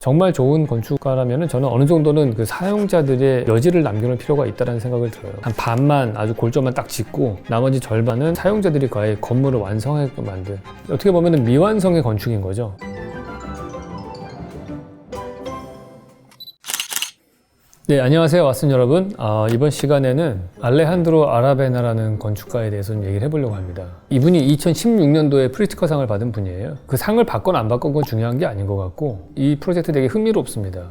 정말 좋은 건축가라면 저는 어느 정도는 그 사용자들의 여지를 남겨놓을 필요가 있다는 생각을 들어요. 한 반만 아주 골조만 딱 짓고 나머지 절반은 사용자들이 거의 건물을 완성하게끔 만든, 어떻게 보면 미완성의 건축인 거죠. 네, 안녕하세요, 왓슨 여러분. 이번 시간에는 알레한드로 아라베나라는 건축가에 대해서 좀 얘기를 해보려고 합니다. 이분이 2016년도에 프리츠커상을 받은 분이에요. 그 상을 받거나 안 받건 건 중요한 게 아닌 것 같고, 이 프로젝트 되게 흥미롭습니다.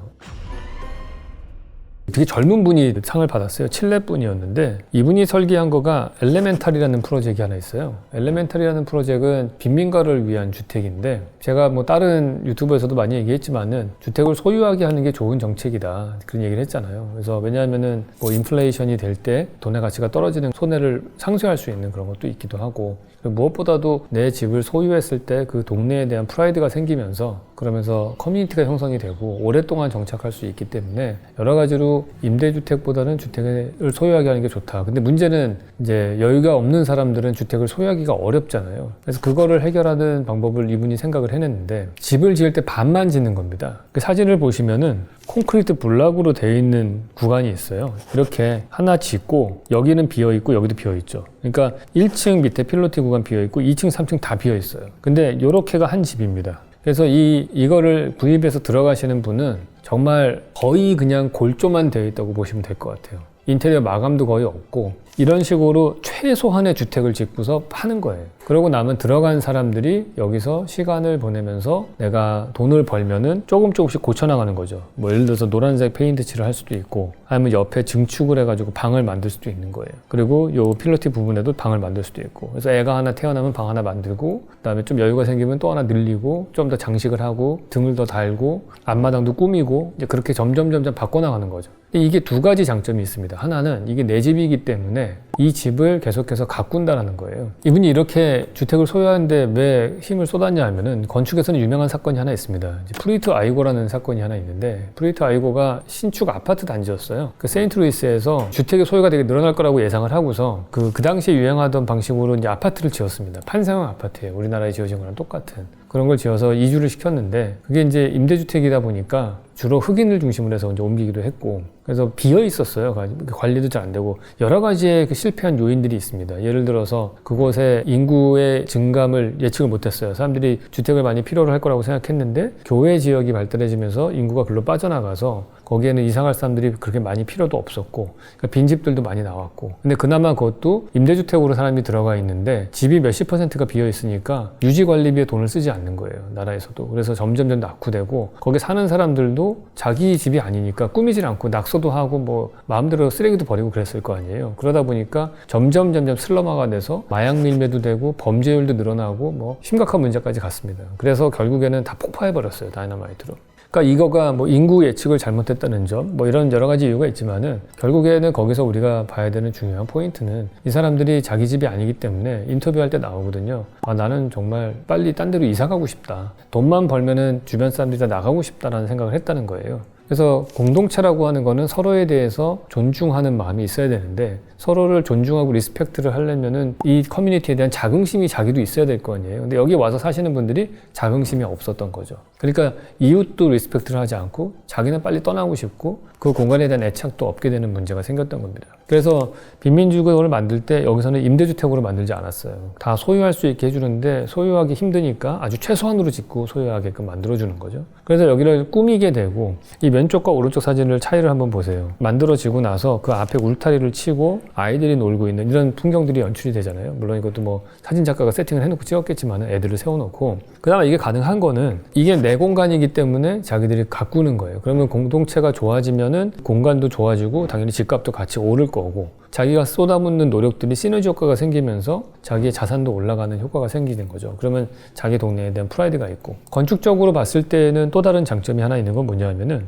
되게 젊은 분이 상을 받았어요. 칠레 분이었는데 이분이 설계한 거가 엘레멘탈이라는 프로젝트가 하나 있어요. 엘레멘탈이라는 프로젝트는 빈민가를 위한 주택인데, 제가 뭐 다른 유튜브에서도 많이 얘기했지만은 주택을 소유하게 하는 게 좋은 정책이다, 그런 얘기를 했잖아요. 그래서 왜냐하면은 뭐 인플레이션이 될 때 돈의 가치가 떨어지는 손해를 상쇄할 수 있는 그런 것도 있기도 하고, 무엇보다도 내 집을 소유했을 때 그 동네에 대한 프라이드가 생기면서, 그러면서 커뮤니티가 형성이 되고 오랫동안 정착할 수 있기 때문에 여러 가지로 임대주택보다는 주택을 소유하게 하는 게 좋다. 근데 문제는 이제 여유가 없는 사람들은 주택을 소유하기가 어렵잖아요. 그래서 그거를 해결하는 방법을 이분이 생각을 해냈는데, 집을 지을 때 반만 짓는 겁니다. 그 사진을 보시면은 콘크리트 블락으로 되어 있는 구간이 있어요. 이렇게 하나 짓고 여기는 비어 있고 여기도 비어 있죠. 그러니까 1층 밑에 필로티 구간 비어 있고 2층, 3층 다 비어 있어요. 근데 이렇게가 한 집입니다. 그래서 이거를 구입해서 들어가시는 분은 정말 거의 그냥 골조만 되어 있다고 보시면 될 것 같아요. 인테리어 마감도 거의 없고 이런 식으로 최소한의 주택을 짓고서 파는 거예요. 그러고 나면 들어간 사람들이 여기서 시간을 보내면서 내가 돈을 벌면은 조금씩 고쳐나가는 거죠. 뭐 예를 들어서 노란색 페인트 칠을 할 수도 있고, 아니면 옆에 증축을 해가지고 방을 만들 수도 있는 거예요. 그리고 요 필로티 부분에도 방을 만들 수도 있고, 그래서 애가 하나 태어나면 방 하나 만들고, 그 다음에 좀 여유가 생기면 또 하나 늘리고, 좀 더 장식을 하고, 등을 더 달고, 앞마당도 꾸미고, 이제 그렇게 점점 바꿔나가는 거죠. 근데 이게 두 가지 장점이 있습니다. 하나는 이게 내 집이기 때문에 이 집을 계속해서 가꾼다는 거예요. 이분이 이렇게 주택을 소유하는데 왜 힘을 쏟았냐 하면은, 건축에서는 유명한 사건이 하나 있습니다. 프루이트 아이고라는 사건이 하나 있는데, 프루이트 아이고가 신축 아파트 단지였어요. 그 세인트루이스에서 주택의 소유가 되게 늘어날 거라고 예상을 하고서 그 당시에 유행하던 방식으로 이제 아파트를 지었습니다. 판상형 아파트예요. 우리나라에 지어진 거랑 똑같은 그런 걸 지어서 이주를 시켰는데, 그게 이제 임대주택이다 보니까 주로 흑인을 중심으로 해서 이제 옮기기도 했고, 그래서 비어 있었어요. 관리도 잘 안 되고 여러 가지의 그 실패한 요인들이 있습니다. 예를 들어서 그곳에 인구의 증감을 예측을 못했어요. 사람들이 주택을 많이 필요로 할 거라고 생각했는데 교외 지역이 발달해지면서 인구가 글로 빠져나가서 거기에는 이사갈 사람들이 그렇게 많이 필요도 없었고, 그러니까 빈집들도 많이 나왔고, 근데 그나마 그것도 임대주택으로 사람이 들어가 있는데 집이 몇십 %가 비어 있으니까 유지관리비에 돈을 쓰지 않는 거예요, 나라에서도. 그래서 점점 낙후되고, 거기 사는 사람들도 자기 집이 아니니까 꾸미질 않고 낙서도 하고 뭐 마음대로 쓰레기도 버리고 그랬을 거 아니에요. 그러다 보니까 점점 슬럼화가 돼서 마약 밀매도 되고 범죄율도 늘어나고 뭐 심각한 문제까지 갔습니다. 그래서 결국에는 다 폭파해버렸어요, 다이너마이트로. 그러니까 이거가 뭐 인구 예측을 잘못했다는 점, 뭐 이런 여러 가지 이유가 있지만은, 결국에는 거기서 우리가 봐야 되는 중요한 포인트는 이 사람들이 자기 집이 아니기 때문에 인터뷰할 때 나오거든요. 나는 정말 빨리 딴 데로 이사 가고 싶다. 돈만 벌면은 주변 사람들이 다 나가고 싶다라는 생각을 했다는 거예요. 그래서 공동체라고 하는 거는 서로에 대해서 존중하는 마음이 있어야 되는데, 서로를 존중하고 리스펙트를 하려면은 이 커뮤니티에 대한 자긍심이 자기도 있어야 될 거 아니에요. 근데 여기 와서 사시는 분들이 자긍심이 없었던 거죠. 그러니까 이웃도 리스펙트를 하지 않고 자기는 빨리 떠나고 싶고 그 공간에 대한 애착도 없게 되는 문제가 생겼던 겁니다. 그래서 빈민주택을 만들 때 여기서는 임대주택으로 만들지 않았어요. 다 소유할 수 있게 해주는데 소유하기 힘드니까 아주 최소한으로 짓고 소유하게끔 만들어주는 거죠. 그래서 여기를 꾸미게 되고, 이 왼쪽과 오른쪽 사진을 차이를 한번 보세요. 만들어지고 나서 그 앞에 울타리를 치고 아이들이 놀고 있는 이런 풍경들이 연출이 되잖아요. 물론 이것도 뭐 사진작가가 세팅을 해놓고 찍었겠지만 애들을 세워놓고, 그 다음에 이게 가능한 거는 이게 내 공간이기 때문에 자기들이 가꾸는 거예요. 그러면 공동체가 좋아지면은 공간도 좋아지고 당연히 집값도 같이 오를 거고, 자기가 쏟아붓는 노력들이 시너지 효과가 생기면서 자기의 자산도 올라가는 효과가 생기는 거죠. 그러면 자기 동네에 대한 프라이드가 있고, 건축적으로 봤을 때는 또 다른 장점이 하나 있는 건 뭐냐면은,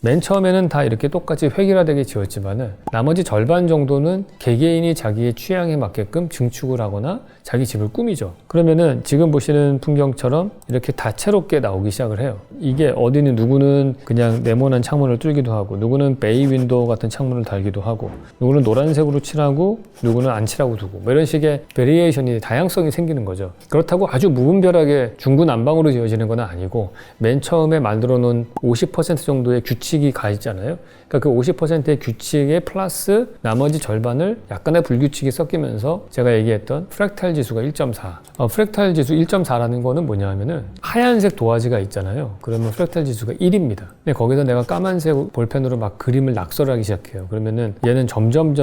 맨 처음에는 다 이렇게 똑같이 획일화되게 지었지만은 나머지 절반 정도는 개개인이 자기의 취향에 맞게끔 증축을 하거나 자기 집을 꾸미죠. 그러면은 지금 보시는 풍경처럼 이렇게 다채롭게 나오기 시작을 해요. 이게 어디는 누구는 그냥 네모난 창문을 뚫기도 하고, 누구는 베이 윈도우 같은 창문을 달기도 하고, 누구는 노란색으로 칠하고, 누구는 안 칠하고 두고, 뭐 이런 식의 베리에이션이, 다양성이 생기는 거죠. 그렇다고 아주 무분별하게 중구난방으로 지어지는 건 아니고, 맨 처음에 만들어 놓은 50% 정도의 규칙이 가 있잖아요. 그러니까 그 50%의 규칙에 플러스 나머지 절반을 약간의 불규칙이 섞이면서 제가 얘기했던 프랙탈 지수가 1.4. 프랙탈 지수 1.4라는 거는 뭐냐 하면은 하얀색 도화지가 있잖아요. 그러면 프랙탈 지수가 1입니다. 근데 거기서 내가 까만색 볼펜으로 막 그림을 낙설하기 시작해요. 그러면은 얘는 점점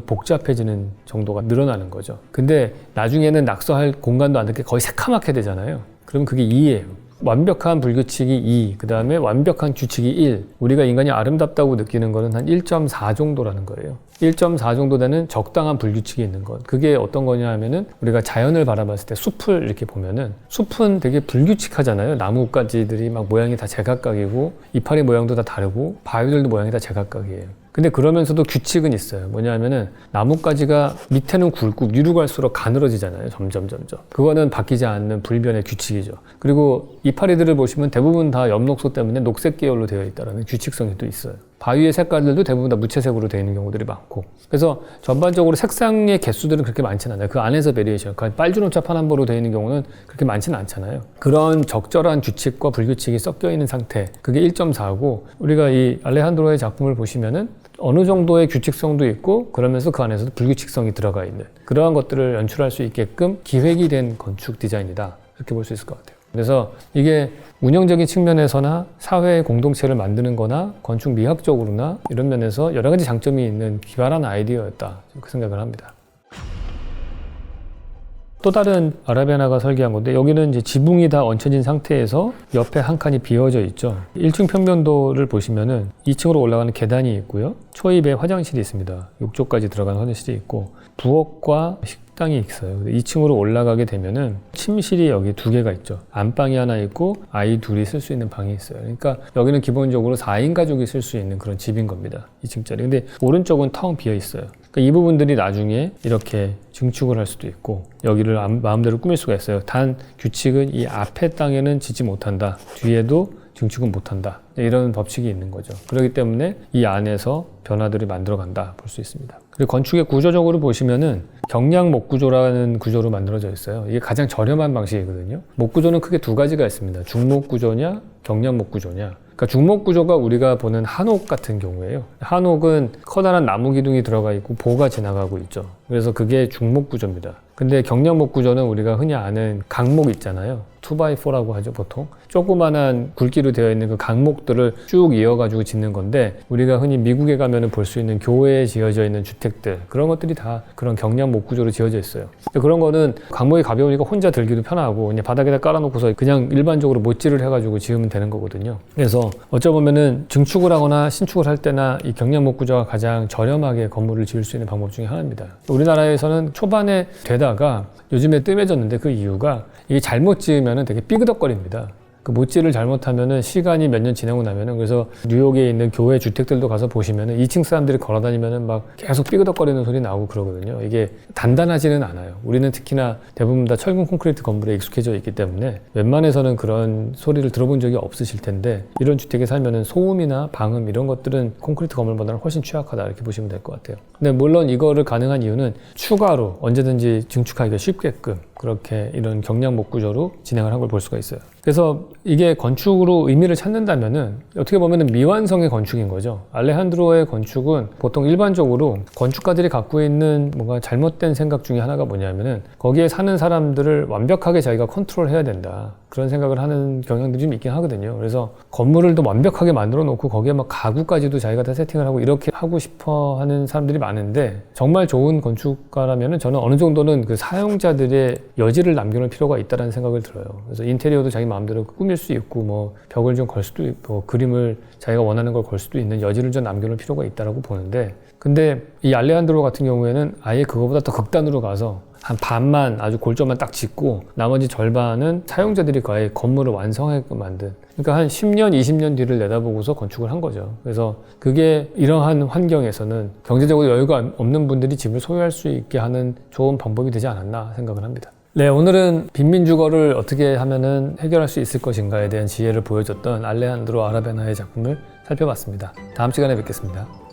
복잡해지는 정도가 늘어나는 거죠. 근데 나중에는 낙서할 공간도 안 되게 거의 새카맣게 되잖아요. 그러면 그게 2예요. 완벽한 불규칙이 2, 그 다음에 완벽한 규칙이 1. 우리가 인간이 아름답다고 느끼는 거는 한 1.4 정도라는 거예요. 1.4 정도 되는 적당한 불규칙이 있는 것. 그게 어떤 거냐 하면은 우리가 자연을 바라봤을 때 숲을 이렇게 보면은 숲은 되게 불규칙하잖아요. 나뭇가지들이 막 모양이 다 제각각이고 이파리 모양도 다 다르고 바위들도 모양이 다 제각각이에요. 근데 그러면서도 규칙은 있어요. 뭐냐 하면은 나뭇가지가 밑에는 굵고 위로 갈수록 가늘어지잖아요. 점점. 그거는 바뀌지 않는 불변의 규칙이죠. 그리고 이파리들을 보시면 대부분 다 엽록소 때문에 녹색 계열로 되어 있다는 규칙성이 또 있어요. 바위의 색깔들도 대부분 다 무채색으로 되어 있는 경우들이 많고, 그래서 전반적으로 색상의 개수들은 그렇게 많지는 않아요. 그 안에서 베리에이션, 빨주노차 파남보로 되어 있는 경우는 그렇게 많지는 않잖아요. 그런 적절한 규칙과 불규칙이 섞여 있는 상태, 그게 1.4고, 우리가 이 알레한드로의 작품을 보시면은 어느 정도의 규칙성도 있고, 그러면서 그 안에서도 불규칙성이 들어가 있는 그러한 것들을 연출할 수 있게끔 기획이 된 건축 디자인이다, 이렇게 볼 수 있을 것 같아요. 그래서 이게 운영적인 측면에서나 사회의 공동체를 만드는 거나 건축 미학적으로나 이런 면에서 여러 가지 장점이 있는 기발한 아이디어였다, 그 생각을 합니다. 또 다른 아라비아나가 설계한 건데, 여기는 이제 지붕이 다 얹혀진 상태에서 옆에 한 칸이 비어져 있죠. 1층 평면도를 보시면은 2층으로 올라가는 계단이 있고요. 초입에 화장실이 있습니다. 욕조까지 들어가는 화장실이 있고, 부엌과 식당이 있어요. 2층으로 올라가게 되면은 침실이 여기 2개가 있죠. 안방이 하나 있고 아이 둘이 쓸 수 있는 방이 있어요. 그러니까 여기는 기본적으로 4인 가족이 쓸 수 있는 그런 집인 겁니다. 2층짜리. 근데 오른쪽은 텅 비어 있어요. 그러니까 이 부분들이 나중에 이렇게 증축을 할 수도 있고, 여기를 마음대로 꾸밀 수가 있어요. 단 규칙은 이 앞에 땅에는 짓지 못한다, 뒤에도 증축은 못한다, 이런 법칙이 있는 거죠. 그렇기 때문에 이 안에서 변화들이 만들어간다 볼 수 있습니다. 그리고 건축의 구조적으로 보시면은 경량 목구조라는 구조로 만들어져 있어요. 이게 가장 저렴한 방식이거든요. 목구조는 크게 2가지가 있습니다. 중목구조냐 경량 목구조냐. 그러니까 중목구조가 우리가 보는 한옥 같은 경우에요. 한옥은 커다란 나무 기둥이 들어가 있고 보가 지나가고 있죠. 그래서 그게 중목구조입니다. 근데 경량목구조는 우리가 흔히 아는 강목 있잖아요. 2x4라고 하죠, 보통. 조그만한 굵기로 되어 있는 그 강목들을 쭉 이어가지고 짓는 건데, 우리가 흔히 미국에 가면은 볼 수 있는 교외에 지어져 있는 주택들, 그런 것들이 다 그런 경량목구조로 지어져 있어요. 그런 거는 강목이 가벼우니까 혼자 들기도 편하고, 그냥 바닥에다 깔아놓고서 그냥 일반적으로 못질을 해가지고 지으면 되는 거거든요. 그래서 어쩌보면은 증축을 하거나 신축을 할 때나 이 경량목구조가 가장 저렴하게 건물을 지을 수 있는 방법 중에 하나입니다. 우리나라에서는 초반에 되다가 요즘에 뜸해졌는데, 그 이유가 이게 잘못 지으면 되게 삐그덕거립니다. 그 못질을 잘못하면은 시간이 몇 년 지나고 나면은, 그래서 뉴욕에 있는 교회 주택들도 가서 보시면은 2층 사람들이 걸어 다니면은 막 계속 삐그덕거리는 소리 나오고 그러거든요. 이게 단단하지는 않아요. 우리는 특히나 대부분 다 철근 콘크리트 건물에 익숙해져 있기 때문에 웬만해서는 그런 소리를 들어본 적이 없으실 텐데, 이런 주택에 살면은 소음이나 방음 이런 것들은 콘크리트 건물보다는 훨씬 취약하다, 이렇게 보시면 될 것 같아요. 근데 물론 이거를 가능한 이유는 추가로 언제든지 증축하기가 쉽게끔 그렇게 이런 경량목 구조로 진행을 한 걸 볼 수가 있어요. 그래서 이게 건축으로 의미를 찾는다면은 어떻게 보면은 미완성의 건축인 거죠. 알레한드로의 건축은 보통 일반적으로 건축가들이 갖고 있는 뭔가 잘못된 생각 중에 하나가 뭐냐면은 거기에 사는 사람들을 완벽하게 자기가 컨트롤해야 된다, 그런 생각을 하는 경향들이 좀 있긴 하거든요. 그래서 건물을 더 완벽하게 만들어 놓고 거기에 막 가구까지도 자기가 다 세팅을 하고 이렇게 하고 싶어 하는 사람들이 많은데, 정말 좋은 건축가라면은 저는 어느 정도는 그 사용자들의 여지를 남겨놓을 필요가 있다는 생각을 들어요. 그래서 인테리어도 자기 마음대로 꾸밀 수 있고, 뭐 벽을 좀 걸 수도 있고, 그림을 자기가 원하는 걸 걸 수도 있는 여지를 좀 남겨놓을 필요가 있다고 보는데, 근데 이 알레한드로 같은 경우에는 아예 그거보다 더 극단으로 가서 한 반만 아주 골조만 딱 짓고 나머지 절반은 사용자들이 거의 건물을 완성하게끔 만든, 그러니까 한 10년, 20년 뒤를 내다보고서 건축을 한 거죠. 그래서 그게 이러한 환경에서는 경제적으로 여유가 없는 분들이 집을 소유할 수 있게 하는 좋은 방법이 되지 않았나 생각을 합니다. 네, 오늘은 빈민주거를 어떻게 하면은 해결할 수 있을 것인가에 대한 지혜를 보여줬던 알레한드로 아라베나의 작품을 살펴봤습니다. 다음 시간에 뵙겠습니다.